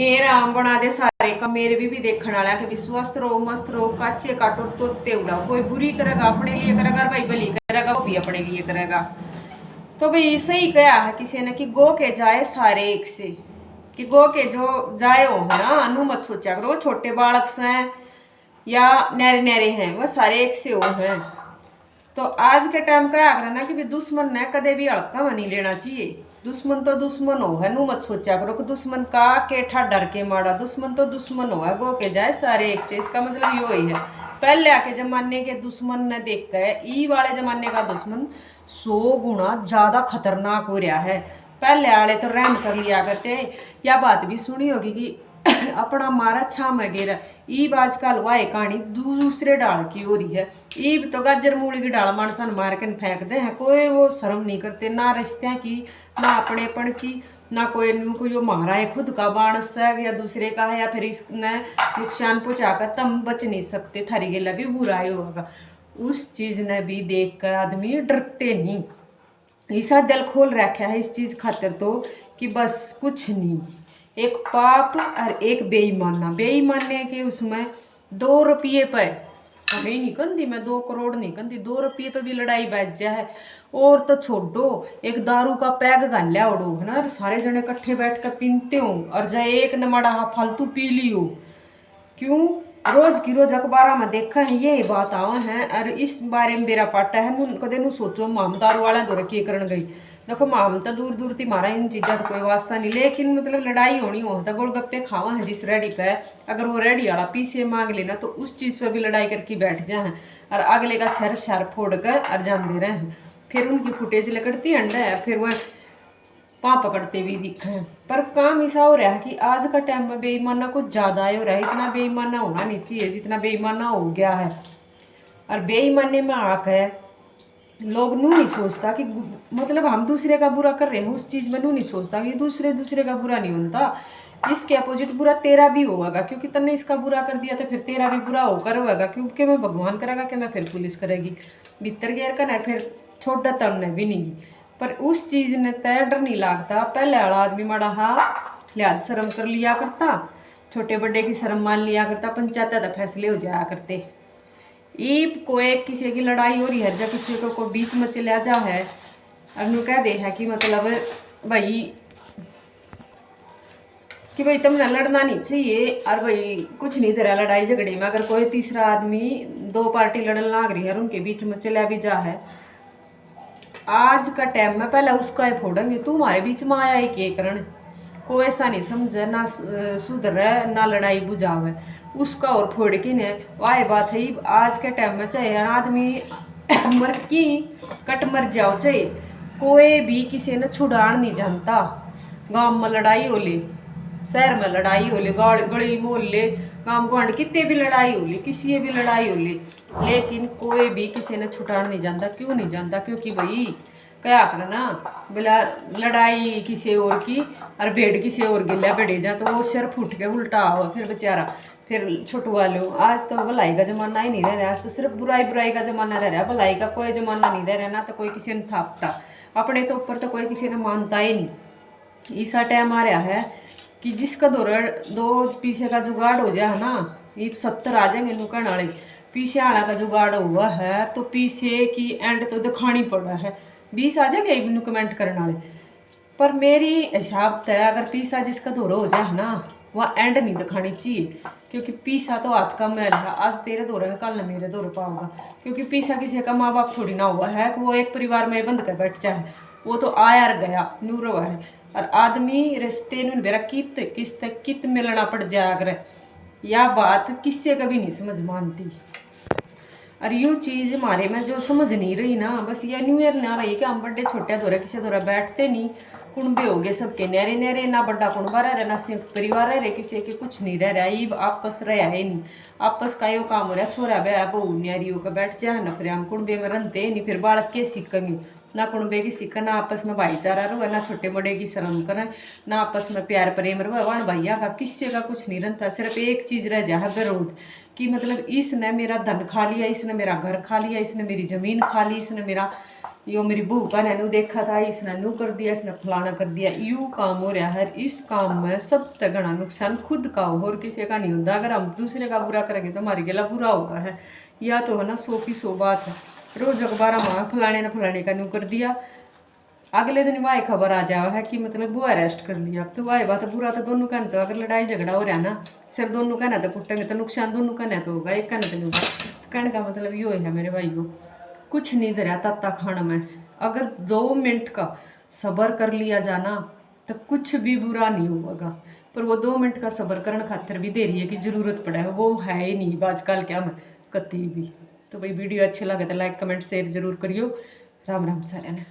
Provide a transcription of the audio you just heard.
हे राम बना दे सारे का मेरे भी देखने वाला कि स्वस्थ रहो मस्त रहो काचे काटो तोते उड़ाओ। कोई बुरी करेगा अपने लिए करेगा, भाई भली करेगा वो भी अपने लिए करेगा। तो भाई सही कहा है किसी ने कि गो के जाए सारे एक से, कि गो के जो जाए हो ना अनु मत सोचा करो छोटे बालक से या नहरे नहरे हैं वो सारे एक से हो हैं। तो आज के टाइम का आग्रह ना कि दुश्मन ने कदे भी हल्का नहीं लेना चाहिए। दुश्मन तो दुश्मन हो है, नू मत सोचा करो कि दुश्मन का केठा डर के मारा। दुश्मन तो दुश्मन हो है, गो के जाए सारे एक से, इसका मतलब यो ही है। पहले आके जमाने के दुश्मन ने देख कर ई वाले जमाने का दुश्मन 100 गुना ज्यादा खतरनाक हो रहा है। पहले वाले तो रहम कर लिया करते। या बात भी सुनी होगी कि अपना मारा छाम गिर। ईब आजकल वाए कहानी दूसरे डाल की हो रही है। ईब तो गाजर मूली की डाल मानसन मार के फेंक दे हैं, कोई वो शर्म नहीं करते ना रिश्ते की ना अपनेपन की, ना कोई जो मारा है खुद का बाणस है या दूसरे का है या फिर इसने नुकसान पहुंचाकर तुम बच नहीं सकते, थारी गेला भी बुरा ही होगा। उस चीज ने भी देख कर आदमी डरते नहीं। ऐसा दिल खोल रखा है इस चीज खातिर तो कि बस कुछ नहीं। एक पाप और एक बेईमाना, बेईमाने के उसमें 2 रुपये पे हमें नहीं कंदी, मैं 2 करोड़ नहीं कंदी, 2 रुपये पे भी लड़ाई बैठ जाए। और तो छोड़ो एक दारू का पैग गाल लिया उड़ो है ना, सारे जने इकट्ठे बैठ कर पीनते हो और जाए एक न मड़ा फालतू पी लियो। क्यों रोज की रोज अखबार में देखा है ये बात आवा है। और इस बारे में मेरा पाटा है कदे नू सोचो माम दारू वाले दो की करन गई। देखो माम तो दूर दूर थी मारा इन चीज़ों का कोई वास्ता नहीं, लेकिन मतलब लड़ाई होनी हो तो गोलगप्पे खावा है जिस रेडी पे, अगर वो रेडी वाला पीछे मांग लेना तो उस चीज़ पे भी लड़ाई करके बैठ जाए और अगले का सर शर फोड़ कर और जान दे रहे हैं। फिर उनकी फुटेज लकड़ती है, फिर वह पाँ पकड़ते भी दिखे हैं। पर काम ऐसा हो रहा है कि आज का टाइम में बेईमाना कुछ ज़्यादा हो रहा है। इतना बेईमाना होना नहीं चाहिए जितना बेईमाना हो गया है। और बेईमाने में आकर लोग नू नहीं सोचता कि मतलब हम दूसरे का बुरा कर रहे हैं, उस चीज़ में नू नहीं सोचता कि दूसरे का बुरा नहीं होता। इसके अपोजिट बुरा तेरा भी होगा, क्योंकि तन्ने इसका बुरा कर दिया तो फिर तेरा भी बुरा होकर होगा। क्योंकि मैं भगवान करेगा कि मैं फिर पुलिस करेगी भीतर गैर का ना फिर छोटा तमने भी नहीं। पर उस चीज़ ने तय डर नहीं लगता। पहले वाला आदमी माड़ा हा लिहाज शर्म कर लिया करता, छोटे बड़े की शर्म मान लिया करता, पंचायत तो फैसले हो जाया करते। ईब कोई किसी की लड़ाई हो रही है जब किसी को बीच में चला जा है और नु कह दे है कि मतलब भाई तुमने लड़ना नहीं चाहिए और भाई कुछ नहीं तेरा लड़ाई झगड़े में। अगर कोई तीसरा आदमी 2 पार्टी लड़न लाग रही है और उनके बीच में चला भी जा है, आज का टाइम में पहले उसका ही फोड़ेंगे तू हमारे बीच में आया है के करण। कोई ऐसा नहीं समझे ना सुधर ना लड़ाई बुझावे उसका और फोड़ के ने वाह बात है। आज के टाइम में चाहे आदमी मर की कट मर जाओ, चाहे कोई भी किसी ने छुड़ान नहीं जानता। गांव में लड़ाई हो ले, शहर में लड़ाई हो ले, गली मोहल्ले गांव गुआंढ कितने भी लड़ाई हो ले, किसी भी लड़ाई हो ले, लेकिन कोई भी किसी ने छुड़ान नहीं जानता। क्यों नहीं जानता? क्योंकि भाई क्या करना बोला लड़ाई किसी और की और भेड़ किसी और गिला बेड़े जा तो वो सिर फूट के उल्टा हो फिर बेचारा फिर छुटवा लो। आज तो भलाई का जमाना ही नहीं रह रहा, आज तो सिर्फ बुराई बुराई का जमाना रह रहा, भलाई का कोई जमाना नहीं रह रहा। ना तो कोई किसी ने थापता अपने तो ऊपर, तो कोई किसी ने मानता ही नहीं। ऐसा टाइम आ रहा है कि जिसका दो पीछे का जुगाड़ हो जाए ना, ये 70 आ जाएंगे नुकड़ वाले पीछे वाला का जुगाड़ हुआ है तो पीछे की एंड तो दिखानी पड़ा है। 20 आ जाएंगे एक कमेंट करने वाले, पर मेरी हिसाब तय अगर पीछा जिसका दौरा हो जाए ना वह एंड नहीं दिखानी चाहिए। क्योंकि पीछा तो हाथ का मैल है, आज तेरे दौरे में कल मेरे दौरे पाऊंगा। क्योंकि पीछा किसी का माँ बाप थोड़ी ना हुआ है कि वो एक परिवार में बंद कर बैठ जाए, वो तो आया और गया नूरो है। और आदमी रिश्ते मेरा कित मिलना पड़ जाया करे, यह बात किससे कभी नहीं समझ मानती। और यू चीज़ हमारे में जो समझ नहीं रही ना, बस ये न्यू ईयर ना रही कि हम बड़े छोटे दौरे किसी दौरा बैठते नहीं, कुंबे हो गए सबके न्यारे न्यारे, ना बड़ा कुंबा रह रहा ना संयुक्त परिवार रह रहे, किसी के कुछ नहीं रह रहा। ये आपस रहा है नहीं, आपस का यो काम हो रहा, छोरा बह बहू न्यारी होकर बैठ जाए ना, फिर हम कुंबे में रहते नहीं, फिर बालक के सीखेंगे ना कुंबे की सीखा, ना आपस में भाईचारा रहो, ना छोटे बड़े की शर्म करें, ना आपस में प्यार प्रेम रहो। वन भैया का किसी का कुछ नहीं रहता, सिर्फ एक चीज़ रह जाए विरोध कि मतलब इसने मेरा धन खा लिया, इसने मेरा घर खा लिया, इसने मेरी ज़मीन खा ली, इसने मेरा यो मेरी बहू का नैनू देखा था, इसने नू कर दिया, इसने फलाना कर दिया, यू काम हो रहा है। इस काम में सबसे घना नुकसान खुद का हो और किसी का नहीं होता। अगर हम दूसरे का बुरा करेंगे तो हमारे गला बुरा होगा है, या तो है ना 100 की 100 बात है। रोज अखबार में फलाने ने फलाने का नू कर दिया, अगले दिन वाह खबर आ जावा है कि मतलब वो अरेस्ट कर लिया। तो वाह बात बुरा तो दोनों का। तो अगर लड़ाई झगड़ा हो रहा है ना, सिर दोनों का ना तो कुटेंगे तो नुकसान दोनों का ना तो होगा, एक का ना तो नहीं होगा। कहने का मतलब यो है मेरे भाई को, कुछ नहीं धरा तत्ता खाना में। अगर 2 मिनट का सब्र कर लिया जाना तो कुछ भी बुरा नहीं होगा। पर वो 2 मिनट का सब्र करने खातिर भी देरी है कि जरूरत पड़े है, वो है ही नहीं आजकल क्या में कती भी। तो भाई वीडियो अच्छी लगे तो लाइक कमेंट शेयर जरूर करियो। राम राम सारे ने।